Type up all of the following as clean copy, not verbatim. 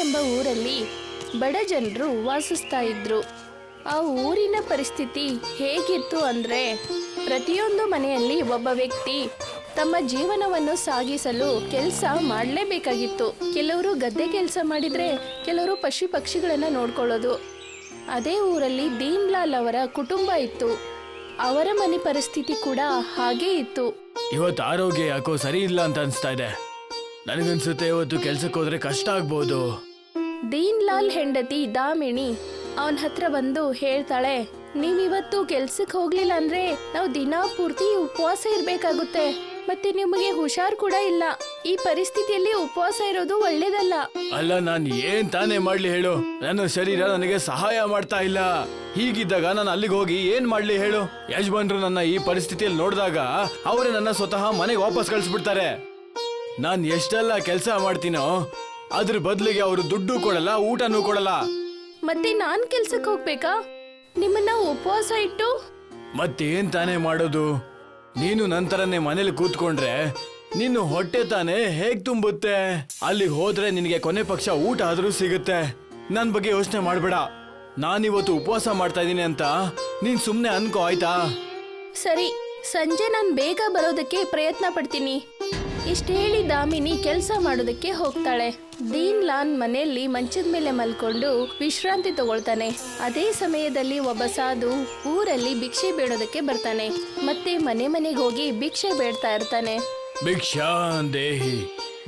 ಎಂಬ ಊರಲ್ಲಿ ಬಡ ಜನರು ವಾಸಿಸ್ತಾ ಇದ್ರು. ಆ ಊರಿನ ಪರಿಸ್ಥಿತಿ ಹೇಗಿತ್ತು ಅಂದ್ರೆ, ಪ್ರತಿಯೊಂದು ಮನೆಯಲ್ಲಿ ಒಬ್ಬ ವ್ಯಕ್ತಿ ತಮ್ಮ ಜೀವನವನ್ನು ಸಾಗಿಸಲು ಕೆಲಸ ಮಾಡಲೇಬೇಕಾಗಿತ್ತು. ಕೆಲವರು ಗದ್ದೆ ಕೆಲಸ ಮಾಡಿದ್ರೆ, ಕೆಲವರು ಪಶು ಪಕ್ಷಿಗಳನ್ನ ನೋಡ್ಕೊಳ್ಳೋದು. ಅದೇ ಊರಲ್ಲಿ ದೀನ್ ಲಾಲ್ ಅವರ ಕುಟುಂಬ ಇತ್ತು. ಅವರ ಮನೆ ಪರಿಸ್ಥಿತಿ ಕೂಡ ಹಾಗೇ ಇತ್ತು. ಇವತ್ತು ಆರೋಗ್ಯ ಯಾಕೋ ಸರಿ ಇಲ್ಲ ಅಂತ ಅನ್ಸ್ತಾ ಇದೆ. ನನಗನ್ಸುತ್ತೆ ಇವತ್ತು ಕೆಲ್ಸಕ್ಕೆ ಹೋದ್ರೆ ಕಷ್ಟ ಆಗ್ಬೋದು. ದೀನ್ ಲಾಲ್ ಹೆಂಡತಿ ದಾಮಿಣಿ ಅವನ ಹತ್ರ ಬಂದು ಹೇಳ್ತಾಳೆ, ನೀವಿವತ್ತು ಕೆಲ್ಸಕ್ಕೆ ಹೋಗ್ಲಿಲ್ಲ ಅಂದ್ರೆ ನಾವು ದಿನಾ ಪೂರ್ತಿ ಉಪವಾಸ ಇರ್ಬೇಕಾಗುತ್ತೆ. ಮತ್ತೆ ನಿಮಗೆ ಹುಷಾರ್ ಕೂಡ ಇಲ್ಲ. ಈ ಪರಿಸ್ಥಿತಿಯಲ್ಲಿ ಉಪವಾಸ ಇರೋದು ಒಳ್ಳೇದಲ್ಲ. ಅಲ್ಲ, ನಾನು ಏನ್ ತಾನೇ ಮಾಡ್ಲಿ ಹೇಳು? ನನ್ನ ಶರೀರ ನನಗೆ ಸಹಾಯ ಮಾಡ್ತಾ ಇಲ್ಲ. ಹೀಗಿದ್ದಾಗ ನಾನು ಅಲ್ಲಿಗೆ ಹೋಗಿ ಏನ್ ಮಾಡ್ಲಿ ಹೇಳು? ಯಜಮಾನ್ರು ನನ್ನ ಈ ಪರಿಸ್ಥಿತಿಯಲ್ಲಿ ನೋಡಿದಾಗ ಅವರೇ ನನ್ನ ಸ್ವತಃ ಮನೆಗೆ ವಾಪಸ್ ಕಳಿಸ್ಬಿಡ್ತಾರೆ. ನಾನ್ ಎಷ್ಟೆಲ್ಲ ಕೆಲಸ ಮಾಡ್ತೀನೋ ಅದ್ರ ಬದಲಿಗೆ ಅವರು ದುಡ್ಡು ಕೊಡಲ್ಲ, ಊಟನೂ ಕೊಡಲ್ಲ. ಮತ್ತೆ ನಾನ್ ಕೆಲ್ಸಕ್ಕೆ ಹೋಗ್ಬೇಕಾ ನಿಮ್ಮನ್ನ ಉಪವಾಸ ಇಟ್ಟು? ಮತ್ತೇನ್ ತಾನೇ ಮಾಡೋದು? ನೀನು ನಂತರನೇ ಮನೇಲಿ ಕೂತ್ಕೊಂಡ್ರೆ ನಿನ್ನ ಹೊಟ್ಟೆ ತಾನೇ ಹೇಗ್ ತುಂಬುತ್ತೆ? ಅಲ್ಲಿಗೆ ಹೋದ್ರೆ ನಿನಗೆ ಕೊನೆ ಪಕ್ಷ ಊಟ ಆದ್ರೂ ಸಿಗುತ್ತೆ. ನನ್ ಬಗ್ಗೆ ಯೋಚನೆ ಮಾಡ್ಬೇಡ. ನಾನಿವತ್ತು ಉಪವಾಸ ಮಾಡ್ತಾ ಇದ್ದೀನಿ ಅಂತ ನೀನ್ ಸುಮ್ನೆ ಅನ್ಕೋ, ಆಯ್ತಾ? ಸರಿ, ಸಂಜೆ ನಾನ್ ಬೇಗ ಬರೋದಕ್ಕೆ ಪ್ರಯತ್ನ ಪಡ್ತೀನಿ. ಇಷ್ಟ ಹೇಳಿ ದಾಮಿನಿ ಕೆಲಸ ಮಾಡೋದಕ್ಕೆ ಹೋಗ್ತಾಳೆ. ದೀನ್ ಲಾಲ್ ಮನೆಯಲ್ಲಿ ಮಂಚದ ಮೇಲೆ ಮಲ್ಕೊಂಡು ವಿಶ್ರಾಂತಿ ತಗೊಳ್ತಾನೆ. ಅದೇ ಸಮಯದಲ್ಲಿ ಒಬ್ಬ ಸಾಧು ಊರಲ್ಲಿ ಭಿಕ್ಷೆ ಬೇಡೋದಕ್ಕೆ ಬರ್ತಾನೆ. ಮತ್ತೆ ಮನೆ ಮನೆಗೆ ಹೋಗಿ ಭಿಕ್ಷೆ ಬೇಡ್ತಾ ಇರ್ತಾನೆ. ಭಿಕ್ಷಾಂದೇಹಿ,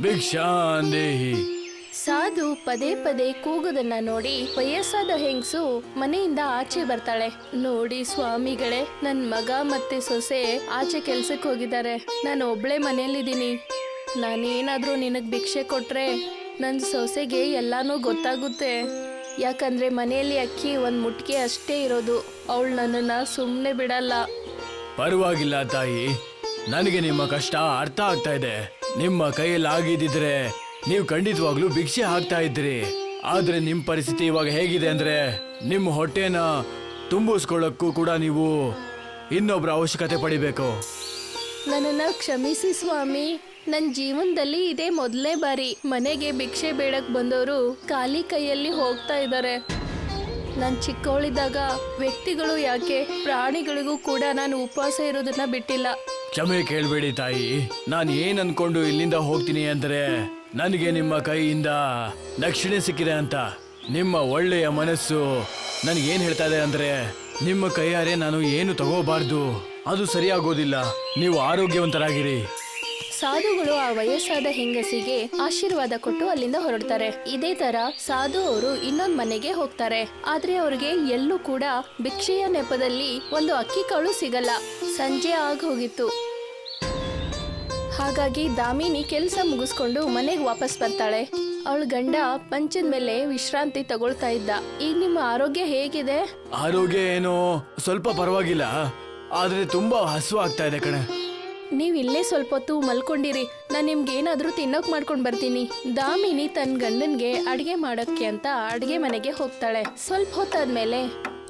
ಭಿಕ್ಷಾಂದೇಹಿ. ಸಾಧು ಪದೇ ಪದೇ ಕೂಗೋದನ್ನ ನೋಡಿ ವಯಸ್ಸಾದ ಹೆಂಗಸು ಮನೆಯಿಂದ ಆಚೆ ಬರ್ತಾಳೆ. ನೋಡಿ ಸ್ವಾಮಿಗಳೇ, ನನ್ ಮಗ ಮತ್ತೆ ಸೊಸೆ ಆಚೆ ಕೆಲ್ಸಕ್ಕೆ ಹೋಗಿದ್ದಾರೆ. ನಾನು ಒಬ್ಳೆ ಮನೇಲಿದ್ದೀನಿ. ನಾನೇನಾದ್ರೂ ನಿನಗ್ ಭಿಕ್ಷೆ ಕೊಟ್ರೆ ನನ್ ಸೊಸೆಗೆ ಎಲ್ಲಾನು ಗೊತ್ತಾಗುತ್ತೆ. ಯಾಕಂದ್ರೆ ಮನೆಯಲ್ಲಿ ಅಕ್ಕಿ ಒಂದ್ ಮುಟ್ಕೆ ಅಷ್ಟೇ ಇರೋದು. ಅವಳು ನನ್ನನ್ನ ಸುಮ್ನೆ ಬಿಡಲ್ಲ. ಪರವಾಗಿಲ್ಲ ತಾಯಿ, ನನಗೆ ನಿಮ್ಮ ಕಷ್ಟ ಅರ್ಥ ಆಗ್ತಾ ಇದೆ. ನಿಮ್ಮ ಕೈಯಲ್ಲಿ ಆಗಿದ್ದಿದ್ರೆ ನೀವು ಖಂಡಿತವಾಗ್ಲೂ ಭಿಕ್ಷೆ ಹಾಕ್ತಾ ಇದ್ರಿ. ಆದ್ರೆ ನಿಮ್ ಪರಿಸ್ಥಿತಿ ಇವಾಗ ಹೇಗಿದೆ ಅಂದ್ರೆ, ನಿಮ್ಮ ಹೊಟ್ಟೆನ ತುಂಬಿಸ್ಕೊಳ್ಳಕ್ಕೂ ಕೂಡ ನೀವು ಇನ್ನೊಬ್ರ ಅವಶ್ಯಕತೆ ಪಡಿಬೇಕು. ನನ್ನನ್ನ ಕ್ಷಮಿಸಿ ಸ್ವಾಮಿ. ನನ್ನ ಜೀವನದಲ್ಲಿ ಇದೇ ಮೊದಲನೇ ಬಾರಿ ಮನೆಗೆ ಭಿಕ್ಷೆ ಬೇಡಕ್ ಬಂದವರು ಖಾಲಿ ಕೈಯಲ್ಲಿ ಹೋಗ್ತಾ ಇದ್ದಾರೆ. ನಾನು ಚಿಕ್ಕವಳಿದ್ದಾಗ ವ್ಯಕ್ತಿಗಳು ಯಾಕೆ ಪ್ರಾಣಿಗಳಿಗೂ ಕೂಡ ನಾನು ಉಪವಾಸ ಇರೋದನ್ನ ಬಿಟ್ಟಿಲ್ಲ. ಕ್ಷಮೆ ಕೇಳ್ಬೇಡಿ ತಾಯಿ. ನಾನು ಏನ್ ಅನ್ಕೊಂಡು ಇಲ್ಲಿಂದ ಹೋಗ್ತೀನಿ ಅಂದ್ರೆ, ನನಗೆ ನಿಮ್ಮ ಕೈಯಿಂದ ದಕ್ಷಿಣೆ ಸಿಕ್ಕಿದೆ ಅಂತ. ನಿಮ್ಮ ಒಳ್ಳೆಯ ಮನಸ್ಸು ನನಗೇನ್ ಹೇಳ್ತಾ ಇದೆ ಅಂದ್ರೆ, ನಿಮ್ಮ ಕೈಯಾರೆ ನಾನು ಏನು ತಗೋಬಾರ್ದು, ಅದು ಸರಿಯಾಗೋದಿಲ್ಲ. ನೀವು ಆರೋಗ್ಯವಂತರಾಗಿರಿ. ಸಾಧುಗಳು ಆ ವಯಸ್ಸಾದ ಹೆಂಗಸಿಗೆ ಆಶೀರ್ವಾದ ಕೊಟ್ಟು ಅಲ್ಲಿಂದ ಹೊರಡ್ತಾರೆ. ಇದೇ ತರ ಸಾಧು ಅವರು ಇನ್ನೊಂದ್ ಮನೆಗೆ ಹೋಗ್ತಾರೆ. ಆದ್ರೆ ಅವ್ರಿಗೆ ಎಲ್ಲೂ ಕೂಡ ಭಿಕ್ಷೆಯ ನೆಪದಲ್ಲಿ ಒಂದು ಅಕ್ಕಿ ಕಾಳು ಸಿಗಲ್ಲ. ಸಂಜೆ ಆಗ ಹೋಗಿತ್ತು. ಹಾಗಾಗಿ ದಾಮಿನಿ ಕೆಲಸ ಮುಗಿಸ್ಕೊಂಡು ಮನೆಗೆ ವಾಪಸ್ ಬರ್ತಾಳೆ. ಅವಳ ಗಂಡ ಮಂಚದ ಮೇಲೆ ವಿಶ್ರಾಂತಿ ತಗೊಳ್ತಾ ಇದ್ದ. ಈಗ ನಿಮ್ಮ ಆರೋಗ್ಯ ಹೇಗಿದೆ? ಆರೋಗ್ಯ ಏನೋ ಸ್ವಲ್ಪ ಪರವಾಗಿಲ್ಲ, ಆದ್ರೆ ತುಂಬಾ ಹಸಿವು ಆಗ್ತಾ ಇದೆ ಕಣೆ. ನೀವ್ ಇಲ್ಲೇ ಸ್ವಲ್ಪ ಹೊತ್ತು ಮಲ್ಕೊಂಡಿರಿ, ನಾನ್ ನಿಮ್ಗೆ ಏನಾದ್ರೂ ತಿನ್ನೋಕ್ ಮಾಡ್ಕೊಂಡ್ ಬರ್ತೀನಿ. ದಾಮಿನಿ ತನ್ನ ಗಂಡನ್ಗೆ ಅಡಿಗೆ ಮಾಡಕ್ಕೆ ಅಂತ ಅಡಿಗೆ ಮನೆಗೆ ಹೋಗ್ತಾಳೆ. ಸ್ವಲ್ಪ ಹೊತ್ತಾದ್ಮೇಲೆ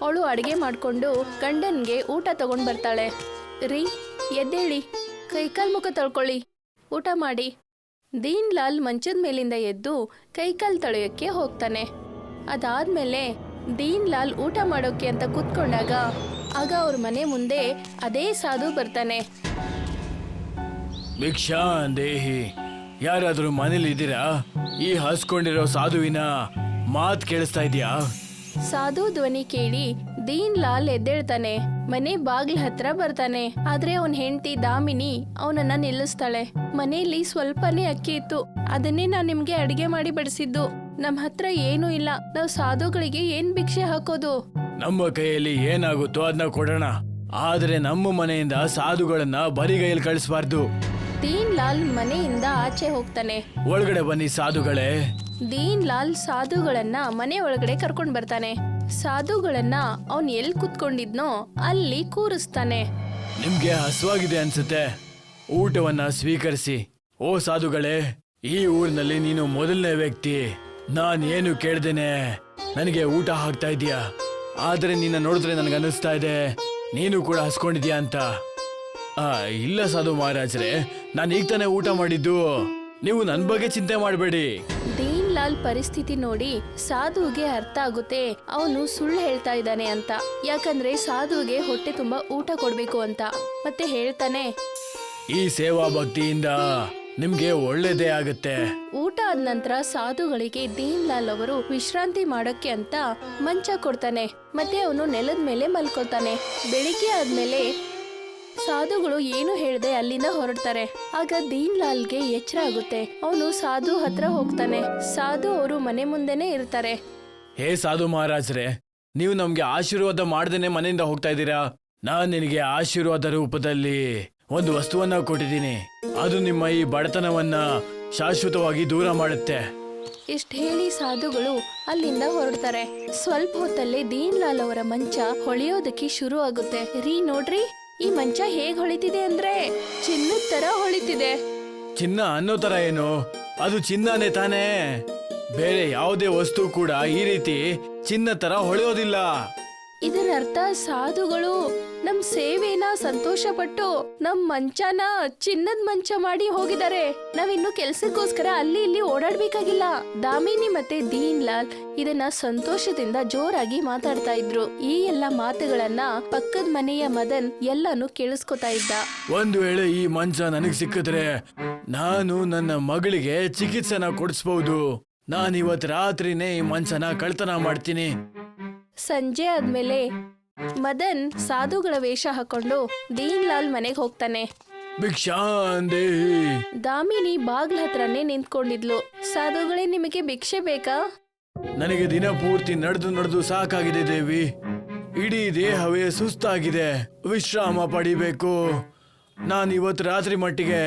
ಅವಳು ಅಡಿಗೆ ಮಾಡ್ಕೊಂಡು ಗಂಡನ್ಗೆ ಊಟ ತಗೊಂಡ್ ಬರ್ತಾಳೆ. ರೀ, ಎದ್ದೇಳಿ, ಕೈಕಾಲ್ ಮುಖ ತೊಳ್ಕೊಳ್ಳಿ, ಊಟ ಮಾಡಿ. ದೀನ್ ಲಾಲ್ ಮಂಚದ ಮೇಲಿಂದ ಎದ್ದು ಕೈಕಾಲ್ ತೊಳೆಯೋಕ್ಕೆ ಹೋಗ್ತಾನೆ. ಅದಾದ್ಮೇಲೆ ದೀನ್ ಲಾಲ್ ಊಟ ಮಾಡೋಕೆ ಅಂತ ಕೂತ್ಕೊಂಡಾಗ ಆಗ ಅವ್ರ ಮನೆ ಮುಂದೆ ಅದೇ ಸಾಧು ಬರ್ತಾನೆ. ಭಿಕ್ಷಾಂದೇಹಿ, ಯಾರಾದ್ರೂ ಮನೇಲಿ ಇದ್ದೀರಾ? ಈ ಹಸ್ಕೊಂಡಿರೋ ಸಾಧುವಿನ ಮಾತ್ ಕೇಳಿಸ್ತಾ ಇದೆಯಾ? ಸಾಧು ಧ್ವನಿ ಕೇಳಿ ದೀನ್ ಲಾಲ್ ಎದ್ದೇಳ್ತಾನೆ. ಮನೆ ಬಾಗ್ಲ ಹತ್ರ ಬರ್ತಾನೆ. ಆದ್ರೆ ಅವನ್ ಹೆಂಡತಿ ದಾಮಿನಿ ಅವನನ್ನ ನಿಲ್ಲಿಸ್ತಾಳೆ. ಮನೆಯಲ್ಲಿ ಸ್ವಲ್ಪನೇ ಅಕ್ಕಿ ಇತ್ತು, ಅದನ್ನೇ ನಾನ್ ನಿಮ್ಗೆ ಅಡಿಗೆ ಮಾಡಿ ಬಡಿಸಿದ್ದು. ನಮ್ ಹತ್ರ ಏನೂ ಇಲ್ಲ. ನಾವ್ ಸಾಧುಗಳಿಗೆ ಏನ್ ಭಿಕ್ಷೆ ಹಾಕೋದು? ನಮ್ಮ ಕೈಯಲ್ಲಿ ಏನಾಗುತ್ತೋ ಅದನ್ನ ಕೊಡೋಣ, ಆದ್ರೆ ನಮ್ಮ ಮನೆಯಿಂದ ಸಾಧುಗಳನ್ನ ಬರಿಗೈಯಲ್ಲಿ ಕಳಿಸಬಾರ್ದು. ದೀನ್ ಲಾಲ್ ಮನೆಯಿಂದ ಆಚೆ ಹೋಗ್ತಾನೆ. ಒಳಗಡೆ ಬನ್ನಿ ಸಾಧುಗಳೇ. ದೀನ್ ಲಾಲ್ ಸಾಧುಗಳನ್ನ ಮನೆ ಒಳಗಡೆ ಕರ್ಕೊಂಡ್ ಬರ್ತಾನೆ. ಸಾಧುಗಳನ್ನ ಅವನ್ ಎಲ್ ಕುತ್ಕೊಂಡಿದ್ನೋ ಅಲ್ಲಿ ಕೂರಿಸ್ತಾನೆ. ನಿಮ್ಗೆ ಹಸುವಾಗಿದೆ ಅನ್ಸುತ್ತೆ, ಊಟವನ್ನ ಸ್ವೀಕರಿಸಿ. ಓ ಸಾಧುಗಳೇ, ಈ ಊರಿನಲ್ಲಿ ನೀನು ಮೊದಲನೇ ವ್ಯಕ್ತಿ. ನಾನ್ ಏನು ಕೇಳ್ದೇನೆ ನನಗೆ ಊಟ ಹಾಕ್ತಾ ಇದೀಯಾ. ಆದ್ರೆ ನಿನ್ನ ನೋಡಿದ್ರೆ ನನಗನ್ನಿಸ್ತಾ ಇದೆ ನೀನು ಕೂಡ ಹಸ್ಕೊಂಡಿದ್ಯಾ ಅಂತ. ಇಲ್ಲ ಸಾಧು ಮಹಾರಾಜ್ರೆ, ನಾನು ಈಗ ತಾನೇ ಊಟ ಮಾಡಿದ್ದು. ನೀವು ನನ್ ಬಗ್ಗೆ ಚಿಂತೆ ಮಾಡಬೇಡಿ. ದೀನ್ ಲಾಲ್ ಲಾಲ್ ಪರಿಸ್ಥಿತಿ ನೋಡಿ ಸಾಧುಗೆ ಅರ್ಥ ಆಗುತ್ತೆ ಅವನು ಸುಳ್ಳು ಹೇಳ್ತಾ ಇದ್ದಾನೆ ಅಂತ. ಯಾಕಂದ್ರೆ ಸಾಧುಗೆ ಹೊಟ್ಟೆ ತುಂಬಾ ಊಟ ಕೊಡ್ಬೇಕು ಅಂತ. ಮತ್ತೆ ಹೇಳ್ತಾನೆ, ಈ ಸೇವಾ ಭಕ್ತಿಯಿಂದ ನಿಮ್ಗೆ ಒಳ್ಳೇದೇ ಆಗುತ್ತೆ. ಊಟ ಆದ ನಂತರ ಸಾಧುಗಳಿಗೆ ದೀನ್ ಲಾಲ್ ಅವರು ವಿಶ್ರಾಂತಿ ಮಾಡೋಕ್ಕೆ ಅಂತ ಮಂಚ ಕೊಡ್ತಾನೆ. ಮತ್ತೆ ಅವನು ನೆಲದ ಮೇಲೆ ಮಲ್ಕೊಳ್ತಾನೆ. ಬೆಳಿಗ್ಗೆ ಆದ್ಮೇಲೆ ಸಾಧುಗಳು ಏನು ಹೇಳ್ದೆ ಅಲ್ಲಿಂದ ಹೊರಡ್ತಾರೆ. ಆಗ ದೀನ್ ಲಾಲ್ಗೆ ಎಚ್ಚರ ಆಗುತ್ತೆ. ಅವನು ಸಾಧು ಹತ್ರ ಹೋಗ್ತಾನೆ. ಸಾಧು ಅವರು ಮನೆ ಮುಂದೆನೆ ಇರ್ತಾರೆ. ಹೇ ಸಾಧು ಮಹಾರಾಜ್ರೆ, ನೀವು ನಮ್ಗೆ ಆಶೀರ್ವಾದ ಮಾಡ್ದೇನೆ ಮನೆಯಿಂದ ಹೋಗ್ತಾ ಇದ್ದೀರಾ. ನಾನ್ ನಿನಗೆ ಆಶೀರ್ವಾದ ರೂಪದಲ್ಲಿ ಒಂದು ವಸ್ತುವನ್ನ ಕೊಟ್ಟಿದ್ದೀನಿ. ಅದು ನಿಮ್ಮ ಈ ಬಡತನವನ್ನ ಶಾಶ್ವತವಾಗಿ ದೂರ ಮಾಡುತ್ತೆ. ಇಷ್ಟ ಹೇಳಿ ಸಾಧುಗಳು ಅಲ್ಲಿಂದ ಹೊರಡ್ತಾರೆ. ಸ್ವಲ್ಪ ಹೊತ್ತಲ್ಲೇ ದೀನ್ ಲಾಲ್ ಅವರ ಮಂಚ ಹೊಳೆಯೋದಕ್ಕೆ ಶುರು ಆಗುತ್ತೆ. ರೀ ನೋಡ್ರಿ, ಈ ಮಂಚ ಹೇಗ್ ಹೊಳಿತಿದೆ ಅಂದ್ರೆ ಚಿನ್ನದ ತರ ಹೊಳಿತಿದೆ. ಚಿನ್ನ ಅನ್ನೋ ತರ ಏನು? ಅದು ಚಿನ್ನನೇ ತಾನೇ. ಬೇರೆ ಯಾವುದೇ ವಸ್ತು ಕೂಡ ಈ ರೀತಿ ಚಿನ್ನ ತರ ಹೊಳೆಯೋದಿಲ್ಲ. ಇದರ ಅರ್ಥ ಸಾಧುಗಳು ನಮ್ ಸೇವೆನ ಸಂತೋಷ ಪಟ್ಟು ನಮ್ ಮಂಚನ ಚಿನ್ನದ ಮಂಚ ಮಾಡಿ ಹೋಗಿದ್ದಾರೆ. ನಾವಿನ್ನು ಕೆಲ್ಸಕ್ಕೋಸ್ಕರ ಅಲ್ಲಿ ಇಲ್ಲಿ ಓಡಾಡ್ಬೇಕಾಗಿಲ್ಲ. ದಾಮಿನಿ ಮತ್ತೆ ದೀನ್ ಲಾಲ್ ಇದನ್ನ ಸಂತೋಷದಿಂದ ಜೋರಾಗಿ ಮಾತಾಡ್ತಾ ಇದ್ರು. ಈ ಎಲ್ಲ ಮಾತುಗಳನ್ನ ಪಕ್ಕದ ಮನೆಯ ಮದನ್ ಎಲ್ಲಾನು ಕೇಳಿಸ್ಕೊತಾ ಇದ್ದ. ಒಂದು ವೇಳೆ ಈ ಮಂಚ ನನಗ್ ಸಿಕ್ಕಿದ್ರೆ ನಾನು ನನ್ನ ಮಗಳಿಗೆ ಚಿಕಿತ್ಸೆನ ಕೊಡಿಸ್ಬಹುದು. ನಾನಿವತ್ ರಾತ್ರಿನೇ ಈ ಮಂಚನ ಕಳ್ತನ ಮಾಡ್ತೀನಿ. ಸಂಜೆ ಆದ್ಮೇಲೆ ಮದನ್ ಸಾಧುಗಳ ವೇಷ ಹಾಕೊಂಡು ದೀನ್ ಲಾಲ್ ಮನೆಗೆ ಹೋಗ್ತಾನೆ. ಭಿಕ್ಷಾಂದೇಹಿ. ದಾಮಿನಿ ಬಾಗ್ಲ ಹತ್ರನೇ ನಿಂತ್ಕೊಂಡಿದ್ಲು. ಸಾಧುಗಳೇ, ನಿಮಗೆ ಭಿಕ್ಷೆ ಬೇಕಾ? ನನಗೆ ದಿನ ಪೂರ್ತಿ ನಡೆದು ಸಾಕಾಗಿದೆ ದೇವಿ. ಇಡೀ ದೇಹವೇ ಸುಸ್ತಾಗಿದೆ. ವಿಶ್ರಾಮ ಪಡಿಬೇಕು. ನಾನು ಇವತ್ತು ರಾತ್ರಿ ಮಟ್ಟಿಗೆ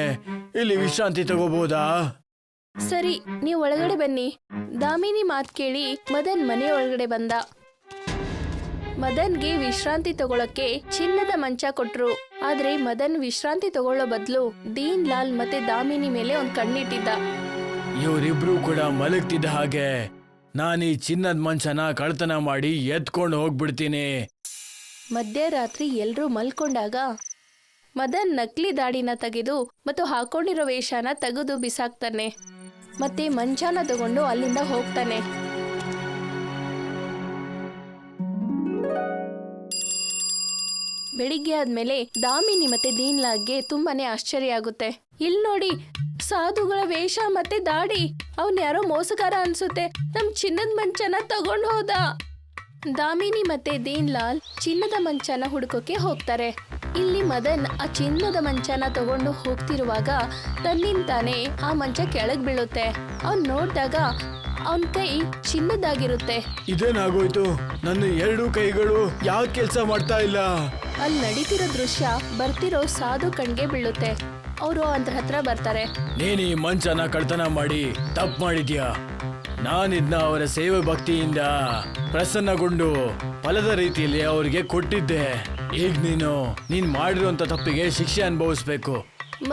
ಇಲ್ಲಿ ವಿಶ್ರಾಂತಿ ತಗೋಬಹುದಾ? ಸರಿ, ನೀವು ಒಳಗಡೆ ಬನ್ನಿ. ದಾಮಿನಿ ಮಾತ್ ಕೇಳಿ ಮದನ್ ಮನೆ ಒಳಗಡೆ ಬಂದ. ಮದನ್ಗೆ ವಿಶ್ರಾಂತಿ ತಗೊಳಕ್ಕೆ ಚಿನ್ನದ ಮಂಚ ಕೊಟ್ರು. ಆದ್ರೆ ಮದನ್ ವಿಶ್ರಾಂತಿ ತಗೊಳ್ಳೋ ಬದಲು ದೀನ್ ಲಾಲ್ ಮತ್ತೆ ದಾಮಿನಿ ಮೇಲೆ ಒಂದ್ ಕಣ್ಣಿಟ್ಟಿದ್ದ. ಇವರಿಬ್ರು ಕೂಡ ಮಲಗ್ತಿದ್ದ ಹಾಗೆ ನಾನೀ ಚಿನ್ನದ ಮಂಚನ ಕಳ್ತನ ಮಾಡಿ ಎತ್ಕೊಂಡು ಹೋಗ್ಬಿಡ್ತೀನಿ. ಮಧ್ಯರಾತ್ರಿ ಎಲ್ರೂ ಮಲ್ಕೊಂಡಾಗ ಮದನ್ ನಕಲಿ ದಾಡಿನ ತೆಗೆದು ಮತ್ತು ಹಾಕೊಂಡಿರೋ ವೇಷನ ತೆಗೆದು ಬಿಸಾಕ್ತಾನೆ. ಮತ್ತೆ ಮಂಚಾನ ತಗೊಂಡು ಅಲ್ಲಿಂದ ಹೋಗ್ತಾನೆ. ಬೆಳಿಗ್ಗೆ ಆದ್ಮೇಲೆ ದಾಮಿನಿ ಮತ್ತೆ ದೀನ್ ಲಾಲ್ಗೆ ತುಂಬಾನೇ ಆಶ್ಚರ್ಯ ಆಗುತ್ತೆ. ಇಲ್ ನೋಡಿ, ಸಾಧುಗಳ ವೇಷ ಮತ್ತೆ ದಾಡಿ, ಅವನ್ ಯಾರೋ ಮೋಸಗಾರ ಅನ್ಸುತ್ತೆ, ನಮ್ ಚಿನ್ನದ ಮಂಚನ ತಗೊಂಡ್ ಹೋದ. ದಾಮಿನಿ ಮತ್ತೆ ದೀನ್ ಲಾಲ್ ಚಿನ್ನದ ಮಂಚನ ಹುಡುಕೋಕೆ ಹೋಗ್ತಾರೆ. ಇಲ್ಲಿ ಮದನ್ ಆ ಚಿನ್ನದ ಮಂಚನ ತಗೊಂಡು ಹೋಗ್ತಿರುವಾಗ ತನ್ನಿಂತಾನೆ ಆ ಮಂಚ ಕೆಳಗ್ ಬೀಳುತ್ತೆ. ಅವ್ನ್ ನೋಡ್ದಾಗ ಅವನ್ ಕೈ ಚಿನ್ನದಾಗಿರುತ್ತೆ. ಇದೇನಾಗೋಯ್ತು? ನನ್ನ ಎರಡು ಕೈಗಳು ಯಾವ ಕೆಲ್ಸ ಮಾಡ್ತಾ ಇಲ್ಲ. ಅಲ್ಲಿ ನಡೀತಿರೋ ದೃಶ್ಯ ಬರ್ತಿರೋ ಸಾಧು ಕಣ್ಗೆ ಬೀಳುತ್ತೆ. ಅವರು ಅದ್ರ ಹತ್ರ ಬರ್ತಾರೆ. ನೀನ್ ಈ ಮಂಚನ ಕಳ್ತನ ಮಾಡಿ ತಪ್ಪು ಮಾಡಿದ್ಯಾ. ನಾನಿದ್ನ ಅವರ ಸೇವೆ ಭಕ್ತಿಯಿಂದ ಪ್ರಸನ್ನಗೊಂಡು ಫಲದ ರೀತಿಯಲ್ಲಿ ಅವ್ರಿಗೆ ಕೊಟ್ಟಿದ್ದೆ. ಈಗ ನೀನ್ ಮಾಡಿರುವಂತ ತಪ್ಪಿಗೆ ಶಿಕ್ಷೆ ಅನುಭವಿಸ್ಬೇಕು.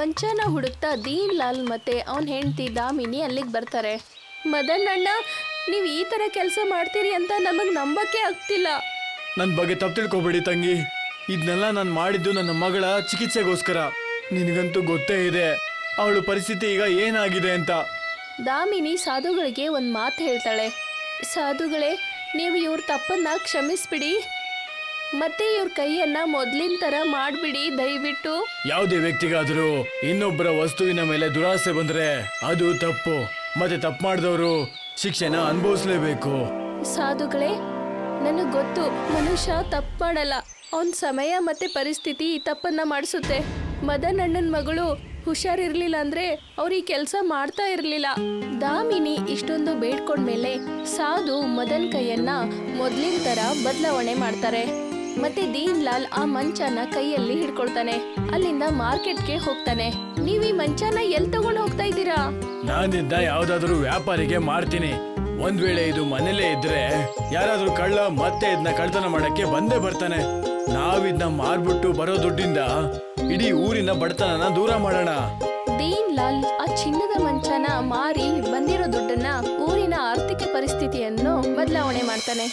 ಮಂಚನ ಹುಡುಕ್ತಾ ದೀನ್ ಲಾಲ್ ಮತ್ತೆ ಅವನ್ ಹೆಂಡತಿ ದಾಮಿನಿ ಅಲ್ಲಿಗೆ ಬರ್ತಾರೆ. ಮದನ್ ಅಣ್ಣ, ನೀವ್ ಈ ತರ ಕೆಲಸ ಮಾಡ್ತೀರಿ ಅಂತ ನಮಗ್ ನಂಬಕ್ಕೆ ಆಗ್ತಿಲ್ಲ. ನನ್ ಬಗ್ಗೆ ತಪ್ಪು ತಿಳ್ಕೊಬೇಡಿ ತಂಗಿ. ಇದನ್ನೆಲ್ಲ ನಾನು ಮಾಡಿದ್ದು ನನ್ನ ಮಗಳ ಚಿಕಿತ್ಸೆಗೋಸ್ಕರ. ನಿನಗಂತೂ ಗೊತ್ತೇ ಇದೆ ಅವಳ ಪರಿಸ್ಥಿತಿ ಈಗ ಏನಾಗಿದೆ ಅಂತ. ದಾಮಿನಿ ಸಾಧುಗಳಿಗೆ ಒಂದ್ ಮಾತು ಹೇಳ್ತಾಳೆ. ಸಾಧುಗಳೇ, ನೀವು ಇವ್ರ ತಪ್ಪನ್ನ ಕ್ಷಮಿಸ್ಬಿಡಿ. ಮತ್ತೆ ಇವ್ರ ಕೈಯನ್ನ ಮೊದ್ಲಿನ ತರ ಮಾಡ್ಬಿಡಿ ದಯವಿಟ್ಟು. ಯಾವುದೇ ವ್ಯಕ್ತಿಗಾದ್ರೂ ಇನ್ನೊಬ್ಬರ ವಸ್ತುವಿನ ಮೇಲೆ ದುರಾಸೆ ಬಂದ್ರೆ ಅದು ತಪ್ಪು. ಮತ್ತೆ ತಪ್ಪು ಮಾಡಿದವರು ಶಿಕ್ಷೆನ ಅನುಭವಿಸ್ಲೇಬೇಕು. ಸಾಧುಗಳೇ, ನನಗ್ ಗೊತ್ತು ಮನುಷ್ಯ ತಪ್ಪು ಮಾಡಲ್ಲ. ಅವನ್ ಸಮಯ ಮತ್ತೆ ಪರಿಸ್ಥಿತಿ ಈ ತಪ್ಪನ್ನ ಮಾಡಿಸುತ್ತೆ. ಮದನ್ ಅಣ್ಣನ್ ಮಗಳು ಹುಷಾರಿರ್ಲಿಲ್ಲ ಅಂದ್ರೆ ಅವ್ರು ಈ ಕೆಲಸ ಮಾಡ್ತಾ ಇರ್ಲಿಲ್ಲ. ದಾಮಿನಿ ಇಷ್ಟೊಂದು ಬೇಡ್ಕೊಂಡ್ಮೇಲೆ ಸಾಧು ಮದನ್ ಕೈಯನ್ನ ಮೊದ್ಲಿನ ತರ ಬದಲಾವಣೆ ಮಾಡ್ತಾರೆ. ಮತ್ತೆ ದೀನ್ ಲಾಲ್ ಆ ಮಂಚನ ಕೈಯಲ್ಲಿ ಹಿಡ್ಕೊಳ್ತಾನೆ. ಅಲ್ಲಿಂದ ಮಾರ್ಕೆಟ್ಗೆ ಹೋಗ್ತಾನೆ. ನೀವ್ ಈ ಮಂಚನ ಎಲ್ ತಗೊಂಡ್ ಹೋಗ್ತಾ ಇದ್ದೀರಾ? ನಾನಿದ್ದ ಯಾವ್ದಾದ್ರು ವ್ಯಾಪಾರಿಗೆ ಮಾರ್ತೀನಿ. ಒಂದ್ ವೇಳೆ ಇದು ಮನೇಲೇ ಇದ್ರೆ ಯಾರಾದ್ರೂ ಕಳ್ಳ ಮತ್ತೆ ಇದನ್ನ ಕಳ್ತನ ಮಾಡಕ್ಕೆ ಬಂದೇ ಬರ್ತಾನೆ. ನಾವಿದ್ನ ಮಾರ್ಬಿಟ್ಟು ಬರೋ ದುಡ್ಡಿಂದ ಇಡೀ ಊರಿನ ಬಡತನನ ದೂರ ಮಾಡೋಣ. ದೀನ್ ಲಾಲ್ ಆ ಚಿನ್ನದ ಮಂಚನ ಮಾರಿ ಬಂದಿರೋ ದುಡ್ಡನ್ನ ಊರಿನ ಆರ್ಥಿಕ ಪರಿಸ್ಥಿತಿಯನ್ನು ಬದಲಾವಣೆ ಮಾಡ್ತಾನೆ.